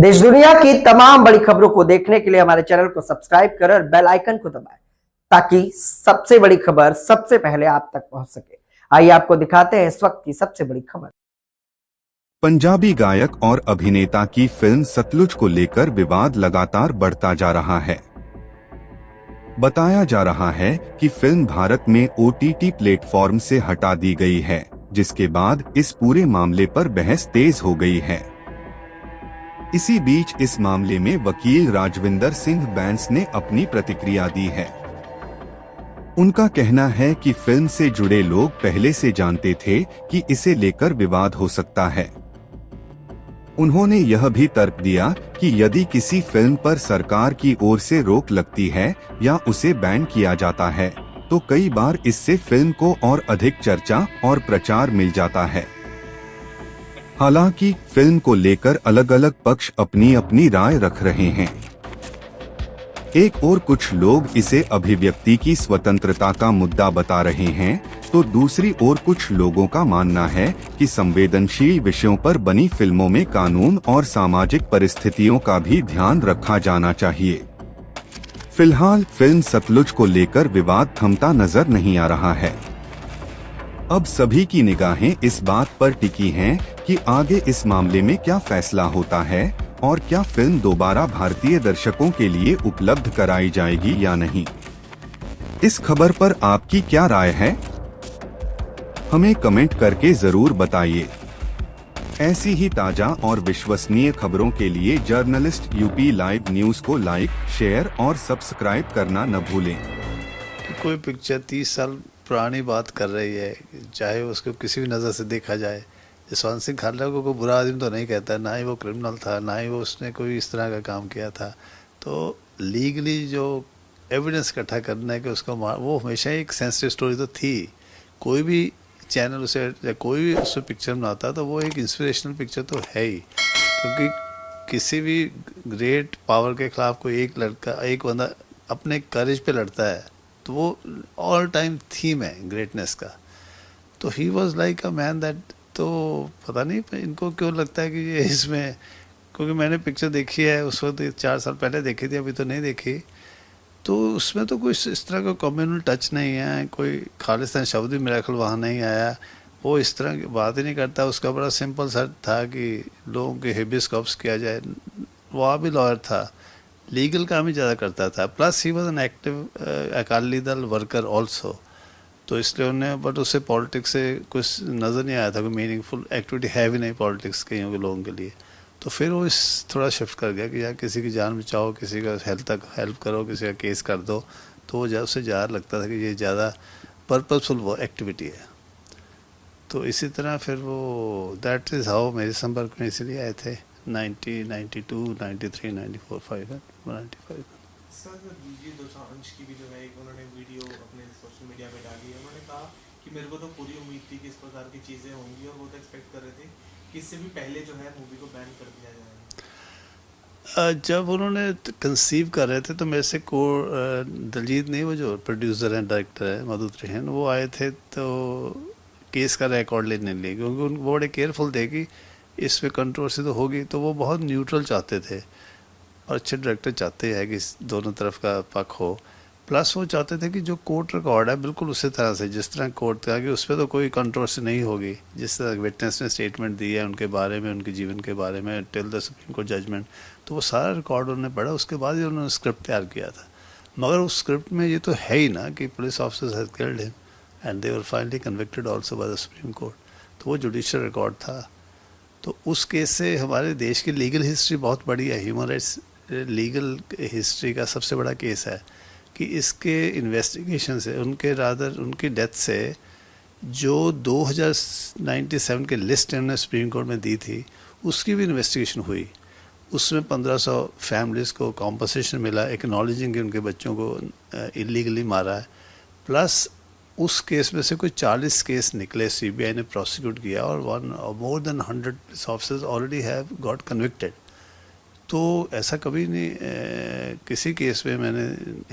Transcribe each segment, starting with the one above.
देश दुनिया की तमाम बड़ी खबरों को देखने के लिए हमारे चैनल को सब्सक्राइब करें और बेल आइकन को दबाएं ताकि सबसे बड़ी खबर सबसे पहले आप तक पहुंच सके। आइए आपको दिखाते हैं इस वक्त की सबसे बड़ी खबर। पंजाबी गायक और अभिनेता की फिल्म सतलुज को लेकर विवाद लगातार बढ़ता जा रहा है। बताया जा रहा है कि फिल्म भारत में OTT प्लेटफॉर्म से हटा दी गई है, जिसके बाद इस पूरे मामले पर बहस तेज हो गई है। इसी बीच इस मामले में वकील राजविंदर सिंह बैंस ने अपनी प्रतिक्रिया दी है। उनका कहना है कि फिल्म से जुड़े लोग पहले से जानते थे कि इसे लेकर विवाद हो सकता है। उन्होंने यह भी तर्क दिया कि यदि किसी फिल्म पर सरकार की ओर से रोक लगती है या उसे बैन किया जाता है, तो कई बार इससे फिल्म को और अधिक चर्चा और प्रचार मिल जाता है। हालांकि फिल्म को लेकर अलग अलग पक्ष अपनी अपनी राय रख रहे हैं। एक और कुछ लोग इसे अभिव्यक्ति की स्वतंत्रता का मुद्दा बता रहे हैं, तो दूसरी ओर कुछ लोगों का मानना है कि संवेदनशील विषयों पर बनी फिल्मों में कानून और सामाजिक परिस्थितियों का भी ध्यान रखा जाना चाहिए। फिलहाल फिल्म सतलुज को लेकर विवाद थमता नजर नहीं आ रहा है। अब सभी की निगाहें इस बात पर टिकी हैं कि आगे इस मामले में क्या फैसला होता है और क्या फिल्म दोबारा भारतीय दर्शकों के लिए उपलब्ध कराई जाएगी या नहीं। इस खबर पर आपकी क्या राय है, हमें कमेंट करके जरूर बताइए। ऐसी ही ताजा और विश्वसनीय खबरों के लिए जर्नलिस्ट यूपी लाइव न्यूज को लाइक, शेयर और सब्सक्राइब करना न भूलें। कोई पिक्चर 30 साल पुरानी बात कर रही है, चाहे उसको किसी भी नज़र से देखा जाए। जसवंत सिंह खालसा को कोई बुरा आदमी तो नहीं कहता, ना ही वो क्रिमिनल था, ना ही वो उसने कोई इस तरह का काम किया था। तो लीगली जो एविडेंस इकट्ठा करना है कि उसका वो हमेशा एक सेंसिटिव स्टोरी तो थी। कोई भी चैनल उसे या कोई भी उससे पिक्चर बनाता तो वो एक इंस्पिरेशनल पिक्चर तो है ही, क्योंकि किसी भी ग्रेट पावर के खिलाफ कोई एक लड़का, एक बंदा अपने करेज पे लड़ता है, तो वो ऑल टाइम थीम है ग्रेटनेस का। तो he was like a man that. तो पता नहीं इनको क्यों लगता है कि ये इसमें, क्योंकि मैंने पिक्चर देखी है उस वक्त 4 साल पहले देखी थी, अभी तो नहीं देखी। तो उसमें तो कोई इस तरह का कम्युनल टच नहीं है, कोई खालिस्तान शब्द भी मेरा ख्याल वहाँ नहीं आया। वो इस तरह की बात ही नहीं करता। उसका बड़ा सिंपल सा था कि लोगों के हेबियस कॉर्पस किया जाए। वह भी लॉयर था, लीगल काम ही ज़्यादा करता था। Plus he was an active Akali Dal worker also. तो इसलिए उन्हें, बट उससे पॉलिटिक्स से कुछ नज़र नहीं आया था, कोई मीनिंगफुल एक्टिविटी है भी नहीं पॉलिटिक्स के लोगों के लिए। तो फिर वो इस थोड़ा शिफ्ट कर गया कि यार किसी की जान बचाओ, किसी का हेल्प करो, किसी का केस कर दो। तो वो उससे ज़्यादा लगता था कि ये ज़्यादा पर्पसफुल वो एक्टिविटी है। तो इसी तरह फिर वो दैट इज़ हाउ मेरे संपर्क में इसलिए आए थे 1992, 93, 94, 5 95। सर ये दोसांझ की भी जो है एक उन्होंने वीडियो अपने सोशल मीडिया पे डाली है। उन्होंने कहा कि मेरे को तो पूरी उम्मीद थी कि इस प्रकार की चीज़ें होंगी और वो तो एक्सपेक्ट कर रहे थे कि इससे भी पहले जो है मूवी को बैन कर दिया जाएगा। जब उन्होंने कंसीव कर रहे थे तो मेरे से को दलजीत नहीं, वो जो प्रोड्यूसर हैं, डायरेक्टर है मधु त्रिहेन, वो आए थे तो केस का रिकॉर्ड लेने लिए, क्योंकि वो बड़े केयरफुल थे कि इसमें कंट्रोवर्सी तो होगी। तो वो बहुत न्यूट्रल चाहते थे, और अच्छे डायरेक्टर चाहते हैं कि दोनों तरफ का पक्ष हो। प्लस वो चाहते थे कि जो कोर्ट रिकॉर्ड है बिल्कुल उसी तरह से, जिस तरह कोर्ट का, कि उस पर तो कोई कंट्रोवर्सी नहीं होगी। जिस तरह विटनेस ने स्टेटमेंट दी है उनके बारे में, उनके जीवन के बारे में, till the Supreme Court judgment, तो वो सारा रिकॉर्ड उन्होंने पढ़ा। उसके बाद ही उन्होंने स्क्रिप्ट तैयार किया था। मगर उस स्क्रिप्ट में ये तो है ही ना कि police officers had killed him and they were finally convicted also by the Supreme court. तो वो जुडिशियल रिकॉर्ड था। तो उस केस से हमारे देश की लीगल हिस्ट्री बहुत बड़ी है। ह्यूमन राइट्स लीगल हिस्ट्री का सबसे बड़ा केस है कि इसके इन्वेस्टिगेशन से, उनकी डेथ से, जो 2097 के लिस्ट उन्होंने सुप्रीम कोर्ट में दी थी, उसकी भी इन्वेस्टिगेशन हुई। उसमें 1500 फैमिलीज़ को कॉम्पनसेशन मिला, एक्नॉलेजिंग कि उनके बच्चों को इलीगली मारा है। प्लस उस केस में से कोई 40 केस निकले, सीबीआई ने प्रोसिक्यूट किया, और more than 100 police officers already have got convicted. तो ऐसा कभी नहीं किसी केस में, मैंने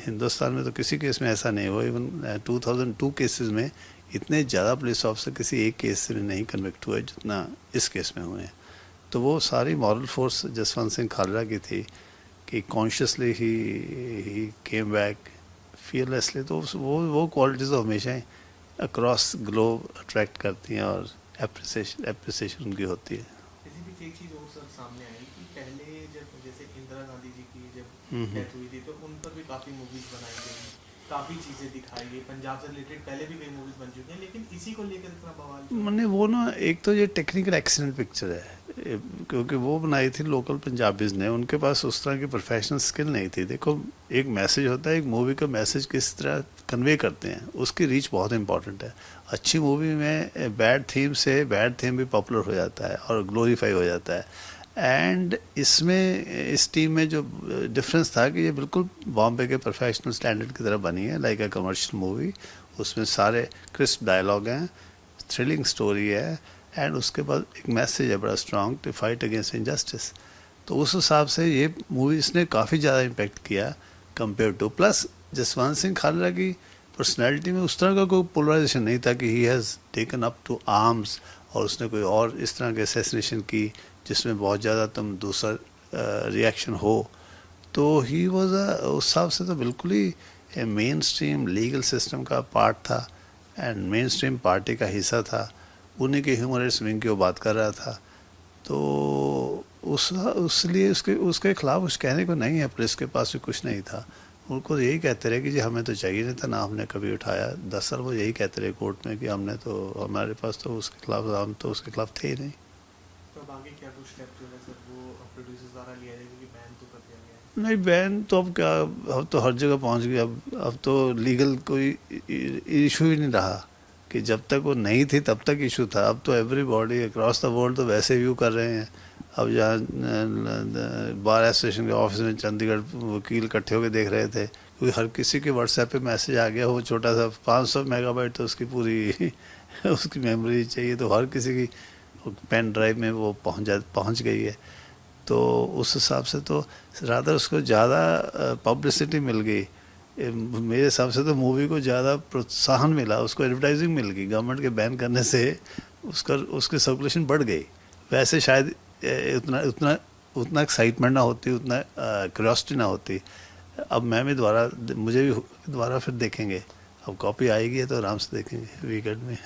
हिंदुस्तान में तो किसी केस में ऐसा नहीं हुआ। इवन 2002 केसेस में इतने ज़्यादा पुलिस ऑफिसर किसी एक केस से नहीं कन्विक्ट हुए जितना इस केस में हुए हैं। तो वो सारी मॉरल फोर्स जसवंत सिंह खालरा की थी कि कॉन्शियसली ही केम बैक फियरलेसली। तो वो क्वालिटीज़ तो हमेशा ही अक्रॉस ग्लोब अट्रैक्ट करती हैं और एप्रिसिएशन उनकी होती है। इसी बीच एक चीज़ और सर सामने आई कि पहले जब जैसे इंदिरा गांधी जी की जब डेथ हुई थी तो उन पर भी काफ़ी मूवीज़ बनाई गई, काफ़ी चीज़ें दिखाई गई, पंजाब से रिलेटेड पहले भी कई मूवीज़ बन चुकी हैं, लेकिन इसी को लेकर इतना बवाल क्यों? मैंने वो ना, एक तो ये टेक्निकल एक्सीलेंट पिक्चर है क्योंकि वो बनाई थी लोकल पंजाबीज ने, उनके पास उस तरह की प्रोफेशनल स्किल नहीं थी। देखो, एक मैसेज होता है, एक मूवी का मैसेज किस तरह कन्वे करते हैं, उसकी रीच बहुत इंपॉर्टेंट है। अच्छी मूवी में बैड थीम से बैड थीम भी पॉपुलर हो जाता है और ग्लोरीफाई हो जाता है। एंड इसमें इस टीम में जो डिफरेंस था कि ये बिल्कुल बॉम्बे के प्रोफेशनल स्टैंडर्ड की तरह बनी है, लाइक अ कमर्शियल मूवी। उसमें सारे क्रिस्प डायलॉग हैं, थ्रिलिंग स्टोरी है, एंड उसके बाद एक मैसेज है बड़ा strong, to fight against injustice. तो उस हिसाब से ये मूवी इसने काफ़ी ज़्यादा इम्पेक्ट किया compare to. Plus Jaswant Singh Khalra की पर्सनैलिटी में उस तरह का कोई पोलराइजेशन नहीं था कि he has taken up to arms और उसने कोई और इस तरह के असैसिनेशन की जिसमें बहुत ज़्यादा तुम दूसरा रिएक्शन हो। तो ही वॉज उस हिसाब से तो बिल्कुल ही मेन स्ट्रीम लीगल सिस्टम का पार्ट था एंड मेन स्ट्रीम पार्टी का हिस्सा था। उन्हीं के ह्यूमरिस्ट विंग की वो बात कर रहा था। तो उसलिए उसके खिलाफ कुछ कहने को नहीं है। पुलिस के पास भी कुछ नहीं था, उनको यही कहते रहे कि जी हमें तो चाहिए नहीं था, ना हमने कभी उठाया। 10 साल वो यही कहते रहे कोर्ट में कि हमने तो, हमारे पास तो उसके खिलाफ, हम तो उसके खिलाफ थे ही नहीं। तो अब आगे क्या कुछ स्टेप जो है सर वो प्रोड्यूसर्स द्वारा लिया जाएगा कि बैन तो कर दिया गया है? नहीं, बैन तो अब क्या, अब तो हर जगह पहुंच गया। अब तो लीगल कोई इशू ही नहीं रहा कि जब तक वो नहीं थी तब तक इशू था। अब तो एवरीबॉडी अक्रॉस द वर्ल्ड तो वैसे व्यू कर रहे हैं। अब जहाँ बार एसोसिएशन के ऑफिस में चंडीगढ़ वकील इकट्ठे होकर देख रहे थे, क्योंकि हर किसी के व्हाट्सएप पे मैसेज आ गया, वो छोटा सा 500 मेगाबाइट तो उसकी पूरी उसकी मेमोरी चाहिए, तो हर किसी की पेन ड्राइव में वो पहुँच गई है। तो उस हिसाब से तो रादर उसको ज़्यादा पब्लिसिटी मिल गई। मेरे हिसाब से तो मूवी को ज़्यादा प्रोत्साहन मिला, उसको एडवर्टाइजिंग मिल गई गवर्नमेंट के बैन करने से, उसकी सर्कुलेशन बढ़ गई। वैसे शायद उतना एक्साइटमेंट ना होती, उतना क्यूरियोसिटी ना होती। अब मुझे भी दोबारा फिर देखेंगे। अब कॉपी आएगी तो आराम से देखेंगे वीकेंड में।